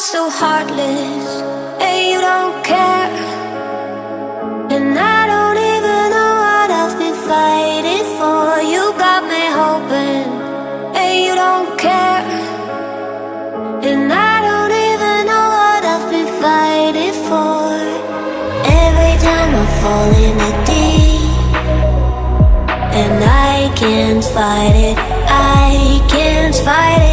so heartless, and you don't care. And I don't even know what I've been fighting for. You got me hoping, and you don't care. And I don't even know what I've been fighting for. Every time I fall in the deep, and I can't fight it, I can't fight it.